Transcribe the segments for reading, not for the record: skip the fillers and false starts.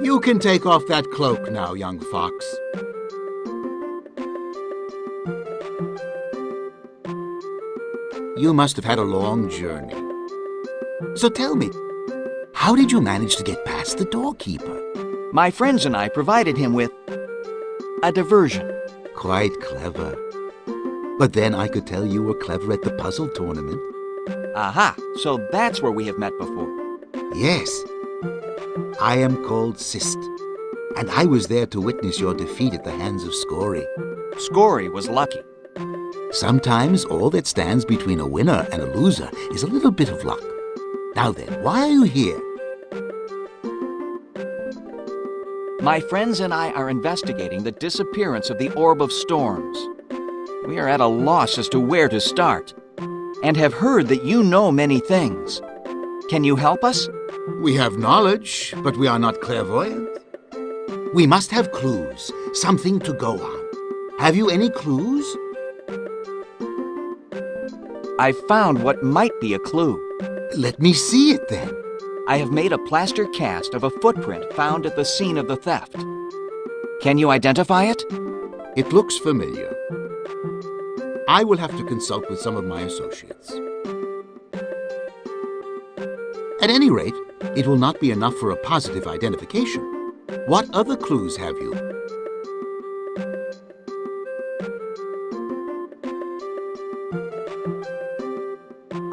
You can take off that cloak now, young fox. You must have had a long journey. So tell me, how did you manage to get past the doorkeeper? My friends and I provided him with a diversion. Quite clever. But then I could tell you were clever at the puzzle tournament. Aha, so that's where we have met before. Yes. I am called Sist, and I was there to witness your defeat at the hands of Scory. Scory was lucky. Sometimes all that stands between a winner and a loser is a little bit of luck. Now then, why are you here? My friends and I are investigating the disappearance of the Orb of Storms. We are at a loss as to where to start, and have heard that you know many things. Can you help us? We have knowledge, but we are not clairvoyant. We must have clues, something to go on. Have you any clues? I found what might be a clue. Let me see it then. I have made a plaster cast of a footprint found at the scene of the theft. Can you identify it? It looks familiar. I will have to consult with some of my associates. At any rate, it will not be enough for a positive identification. What other clues have you?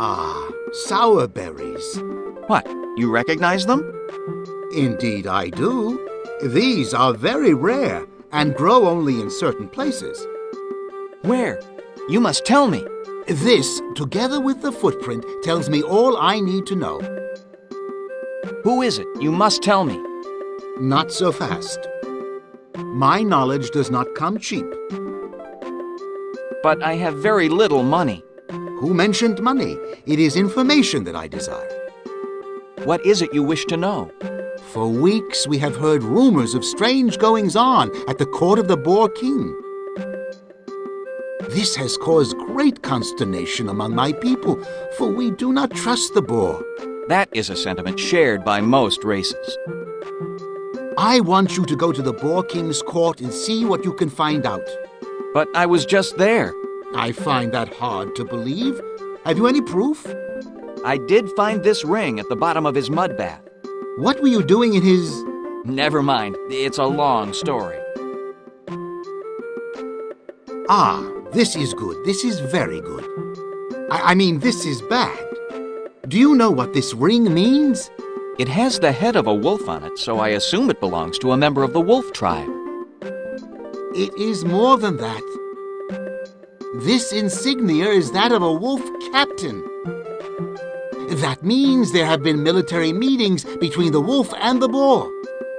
Ah, sour berries. What, you recognize them? Indeed I do. These are very rare and grow only in certain places. Where? You must tell me. This, together with the footprint, tells me all I need to know. Who is it? You must tell me. Not so fast. My knowledge does not come cheap. But I have very little money. Who mentioned money? It is information that I desire. What is it you wish to know? For weeks we have heard rumors of strange goings-on at the court of the Boar King. This has caused great consternation among my people, for we do not trust the boar. That is a sentiment shared by most races. I want you to go to the Boar King's court and see what you can find out. But I was just there. I find that hard to believe. Have you any proof? I did find this ring at the bottom of his mud bath. What were you doing in his... Never mind, it's a long story. Ah, this is good. This is very good. I mean, this is bad. Do you know what this ring means? It has the head of a wolf on it, so I assume it belongs to a member of the wolf tribe. It is more than that. This insignia is that of a wolf captain. That means there have been military meetings between the wolf and the boar.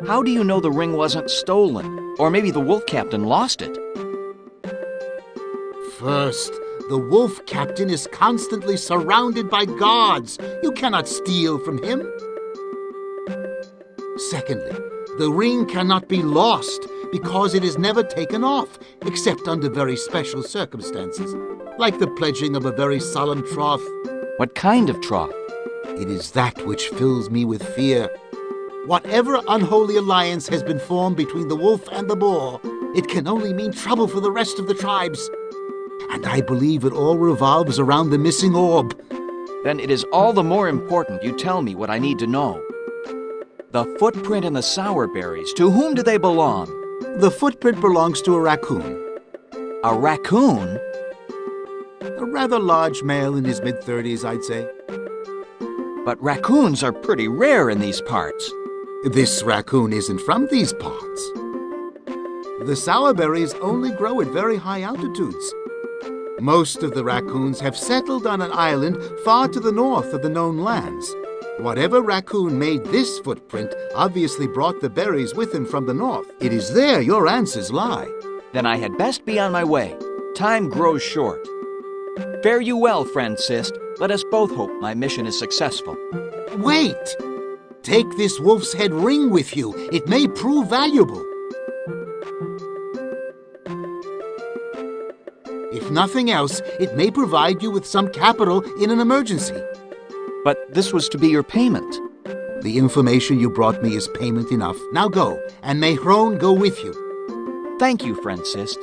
How do you know the ring wasn't stolen? Or maybe the wolf captain lost it? First, the wolf captain is constantly surrounded by guards. You cannot steal from him. Secondly, the ring cannot be lost because it is never taken off, except under very special circumstances, like the pledging of a very solemn troth. What kind of troth? It is that which fills me with fear. Whatever unholy alliance has been formed between the wolf and the boar, it can only mean trouble for the rest of the tribes. And I believe it all revolves around the missing orb. Then it is all the more important you tell me what I need to know. The footprint and the sour berries, to whom do they belong? The footprint belongs to a raccoon. A raccoon? A rather large male in his mid-30s, I'd say. But raccoons are pretty rare in these parts. This raccoon isn't from these parts. The sour berries only grow at very high altitudes. Most of the raccoons have settled on an island far to the north of the known lands. Whatever raccoon made this footprint obviously brought the berries with him from the north. It is there your answers lie. Then I had best be on my way. Time grows short. Fare you well, friend Sist. Let us both hope my mission is successful. Wait! Take this wolf's head ring with you. It may prove valuable. If nothing else, it may provide you with some capital in an emergency. But this was to be your payment. The information you brought me is payment enough. Now go, and may Hrone go with you. Thank you, friend Sist.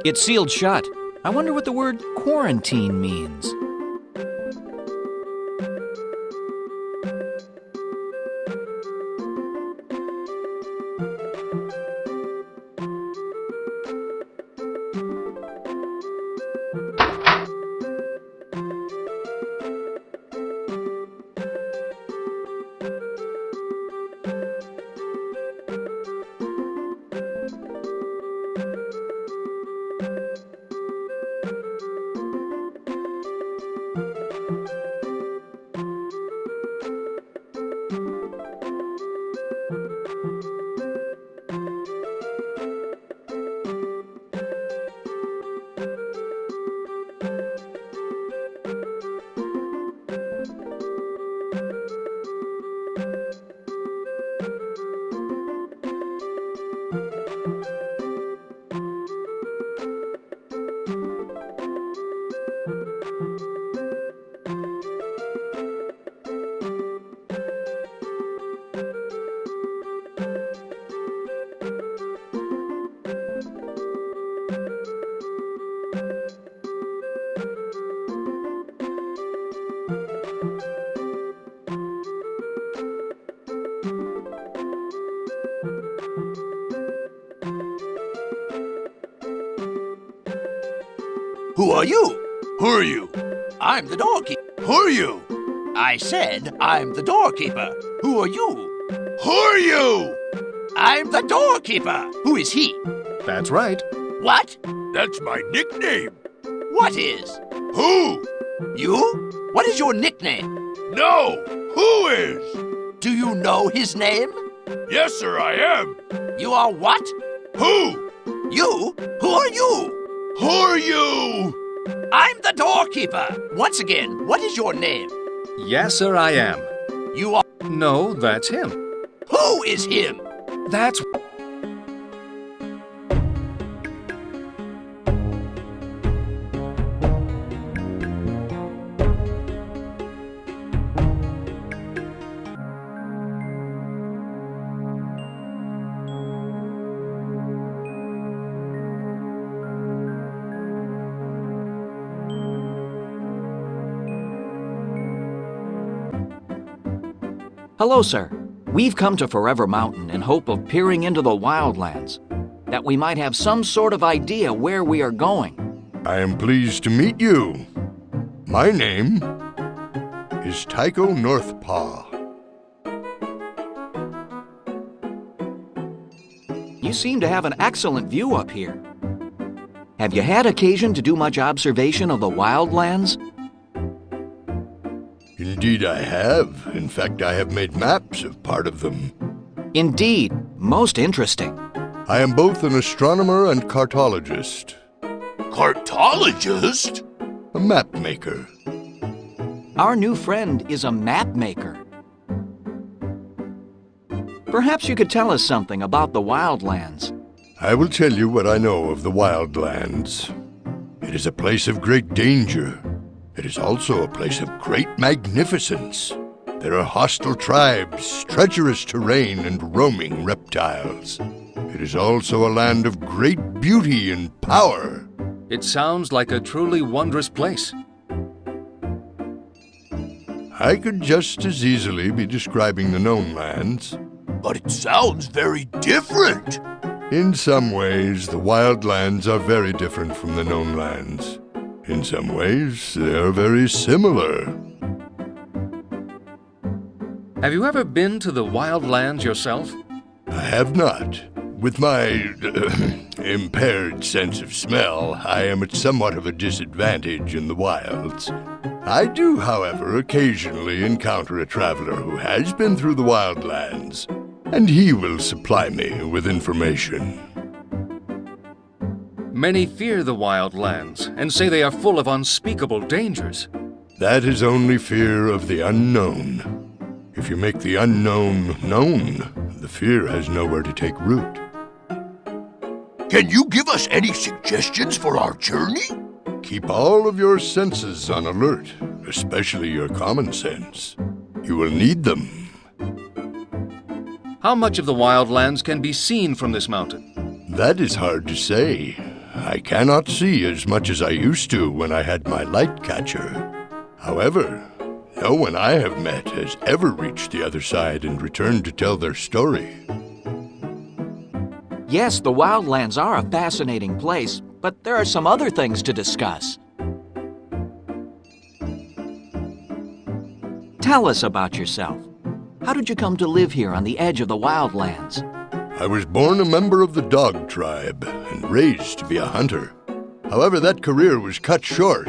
It's sealed shut. I wonder what the word quarantine means. Who are you? Who are you? I'm the doorkeeper. Who are you? I said I'm the doorkeeper. Who are you? Who are you? I'm the doorkeeper. Who is he? That's right. What? That's my nickname. What is? Who? You? What is your nickname? No. Who is? Do you know his name? Yes, sir, I am. You are what? Who? You? Who are you? Who are you? I'm the doorkeeper. Once again, what is your name? Yes, sir, I am. You are... No, that's him. Who is him? That's... Hello, sir. We've come to Forever Mountain in hope of peering into the wildlands, that we might have some sort of idea where we are going. I am pleased to meet you. My name is Tycho Northpaw. You seem to have an excellent view up here. Have you had occasion to do much observation of the wildlands? Indeed I have. In fact, I have made maps of part of them. Indeed, most interesting. I am both an astronomer and cartologist. Cartologist? A map maker. Our new friend is a map maker. Perhaps you could tell us something about the wildlands. I will tell you what I know of the wildlands. It is a place of great danger. It is also a place of great magnificence. There are hostile tribes, treacherous terrain, and roaming reptiles. It is also a land of great beauty and power. It sounds like a truly wondrous place. I could just as easily be describing the known lands. But it sounds very different. In some ways, the wildlands are very different from the known lands. In some ways, they are very similar. Have you ever been to the wildlands yourself? I have not. With my impaired sense of smell, I am at somewhat of a disadvantage in the wilds. I do, however, occasionally encounter a traveler who has been through the wildlands, and he will supply me with information. Many fear the wildlands and say they are full of unspeakable dangers. That is only fear of the unknown. If you make the unknown known, the fear has nowhere to take root. Can you give us any suggestions for our journey? Keep all of your senses on alert, especially your common sense. You will need them. How much of the wildlands can be seen from this mountain? That is hard to say. I cannot see as much as I used to when I had my light catcher. However, no one I have met has ever reached the other side and returned to tell their story. Yes, the wildlands are a fascinating place, but there are some other things to discuss. Tell us about yourself. How did you come to live here on the edge of the wildlands? I was born a member of the dog tribe and raised to be a hunter. However, that career was cut short.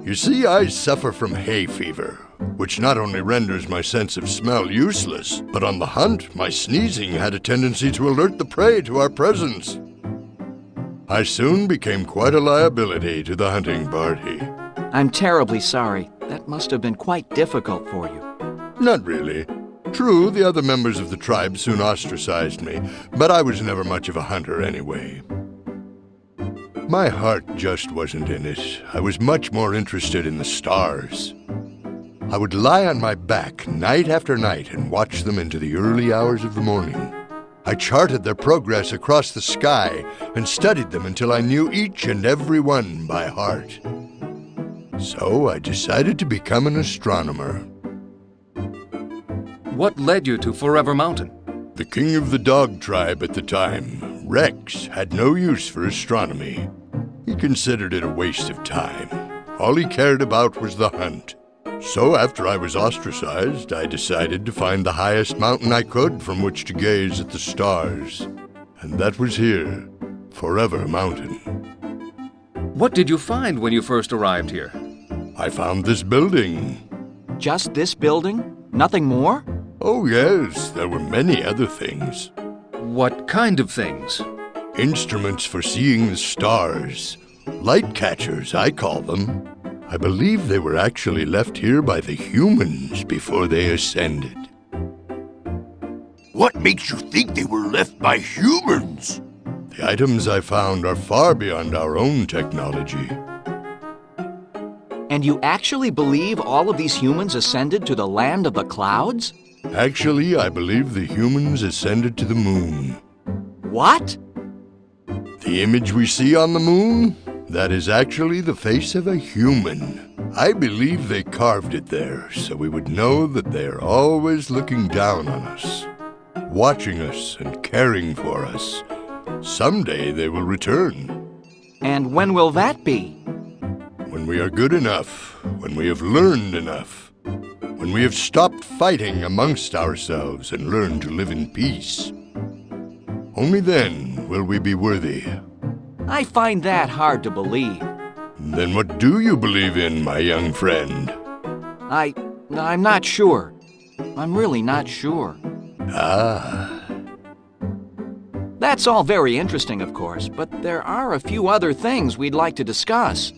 You see, I suffer from hay fever, which not only renders my sense of smell useless, but on the hunt, my sneezing had a tendency to alert the prey to our presence. I soon became quite a liability to the hunting party. I'm terribly sorry. That must have been quite difficult for you. Not really. True, the other members of the tribe soon ostracized me, but I was never much of a hunter anyway. My heart just wasn't in it. I was much more interested in the stars. I would lie on my back night after night and watch them into the early hours of the morning. I charted their progress across the sky and studied them until I knew each and every one by heart. So I decided to become an astronomer. What led you to Forever Mountain? The king of the dog tribe at the time, Rex, had no use for astronomy. He considered it a waste of time. All he cared about was the hunt. So after I was ostracized, I decided to find the highest mountain I could from which to gaze at the stars. And that was here, Forever Mountain. What did you find when you first arrived here? I found this building. Just this building? Nothing more? Oh yes, there were many other things. What kind of things? Instruments for seeing the stars. Light catchers, I call them. I believe they were actually left here by the humans before they ascended. What makes you think they were left by humans? The items I found are far beyond our own technology. And you actually believe all of these humans ascended to the land of the clouds? Actually, I believe the humans ascended to the moon. What? The image we see on the moon? That is actually the face of a human. I believe they carved it there so we would know that they are always looking down on us, watching us and caring for us. Someday they will return. And when will that be? When we are good enough, when we have learned enough, when we have stopped fighting amongst ourselves and learned to live in peace. Only then will we be worthy. I find that hard to believe. Then what do you believe in, my young friend? I'm not sure. I'm really not sure. Ah. That's all very interesting, of course, but there are a few other things we'd like to discuss.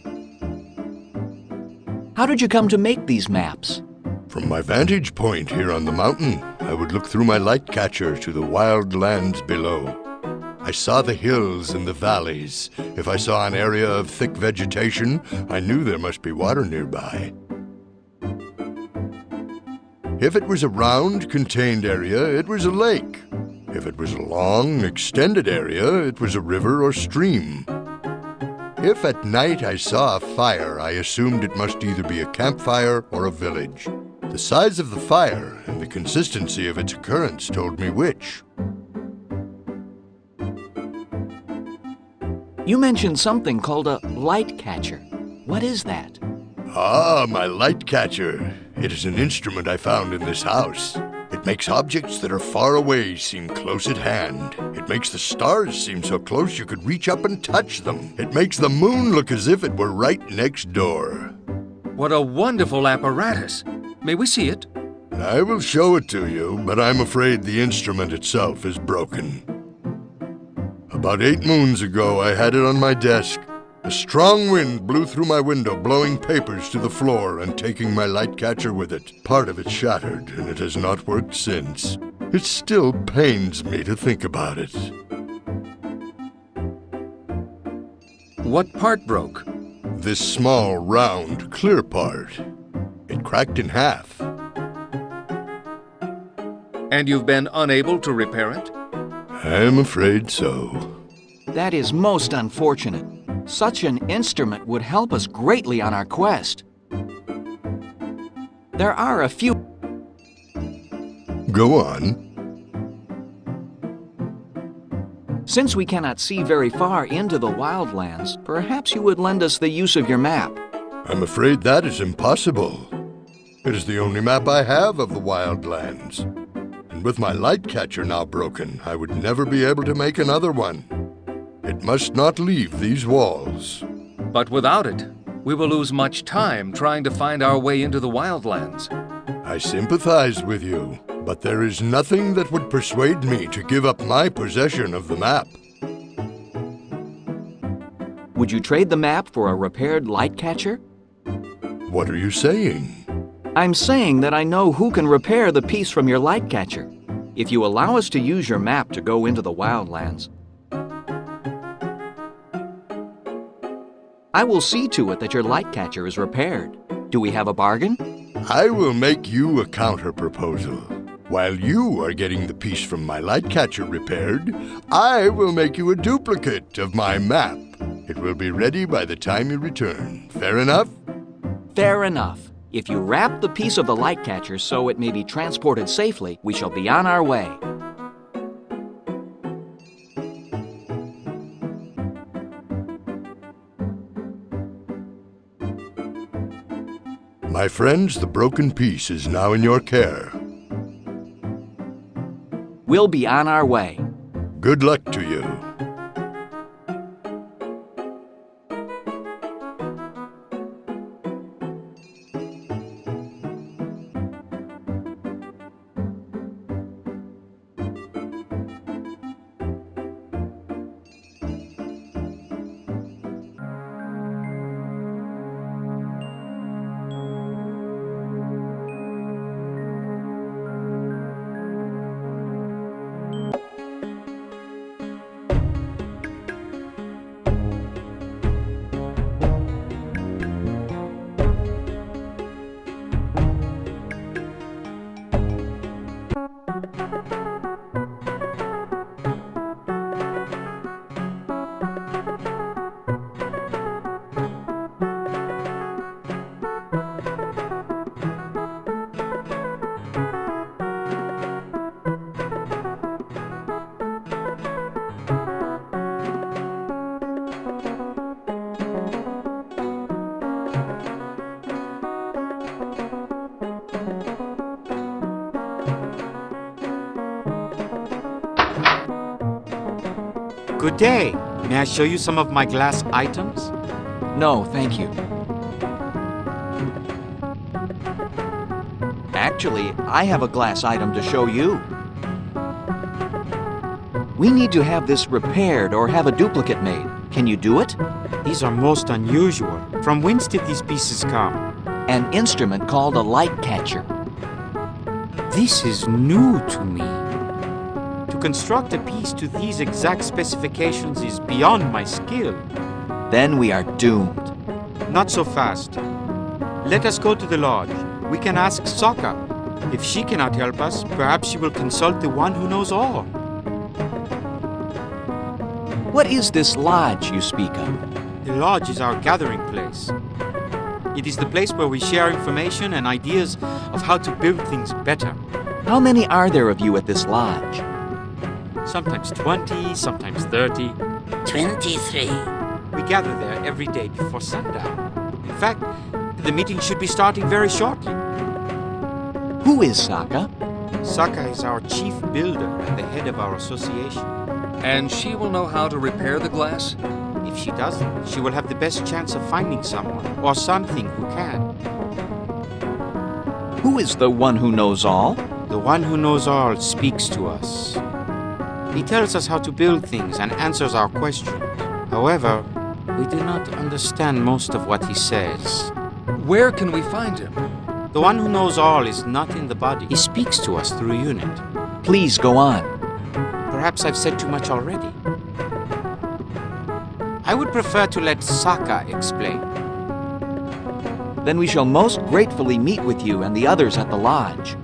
How did you come to make these maps? From my vantage point here on the mountain, I would look through my light catcher to the wild lands below. I saw the hills and the valleys. If I saw an area of thick vegetation, I knew there must be water nearby. If it was a round, contained area, it was a lake. If it was a long, extended area, it was a river or stream. If at night I saw a fire, I assumed it must either be a campfire or a village. The size of the fire and the consistency of its occurrence told me which. You mentioned something called a light catcher. What is that? Ah, my light catcher. It is an instrument I found in this house. It It makes objects that are far away seem close at hand. It makes the stars seem so close you could reach up and touch them. It makes the moon look as if it were right next door. What a wonderful apparatus. May we see it? I will show it to you, but I'm afraid the instrument itself is broken. About 8 moons ago, I had it on my desk. A strong wind blew through my window, blowing papers to the floor and taking my light catcher with it. Part of it shattered, and it has not worked since. It still pains me to think about it. What part broke? This small, round, clear part. It cracked in half. And you've been unable to repair it? I'm afraid so. That is most unfortunate. Such an instrument would help us greatly on our quest. There are a few... Go on. Since we cannot see very far into the wildlands, perhaps you would lend us the use of your map. I'm afraid that is impossible. It is the only map I have of the wildlands. And with my light catcher now broken, I would never be able to make another one. It must not leave these walls. But without it, we will lose much time trying to find our way into the wildlands. I sympathize with you, but there is nothing that would persuade me to give up my possession of the map. Would you trade the map for a repaired light catcher? What are you saying? I'm saying that I know who can repair the piece from your light catcher. If you allow us to use your map to go into the wildlands, I will see to it that your light catcher is repaired. Do we have a bargain? I will make you a counter proposal. While you are getting the piece from my light catcher repaired, I will make you a duplicate of my map. It will be ready by the time you return. Fair enough? Fair enough. If you wrap the piece of the light catcher so it may be transported safely, we shall be on our way. My friends, the broken piece is now in your care. We'll be on our way. Good luck to you. Good day. May I show you some of my glass items? No, thank you. Actually, I have a glass item to show you. We need to have this repaired or have a duplicate made. Can you do it? These are most unusual. From whence did these pieces come? An instrument called a light catcher. This is new to me. To construct a piece to these exact specifications is beyond my skill. Then we are doomed. Not so fast. Let us go to the lodge. We can ask Sokka. If she cannot help us, perhaps she will consult the one who knows all. What is this lodge you speak of? The lodge is our gathering place. It is the place where we share information and ideas of how to build things better. How many are there of you at this lodge? Sometimes 20, sometimes 30. 23. We gather there every day before sundown. In fact, the meeting should be starting very shortly. Who is Sokka? Sokka is our chief builder and the head of our association. And she will know how to repair the glass? If she doesn't, she will have the best chance of finding someone or something who can. Who is the one who knows all? The one who knows all speaks to us. He tells us how to build things and answers our questions. However, we do not understand most of what he says. Where can we find him? The one who knows all is not in the body. He speaks to us through a unit. Please go on. Perhaps I've said too much already. I would prefer to let Sokka explain. Then we shall most gratefully meet with you and the others at the lodge.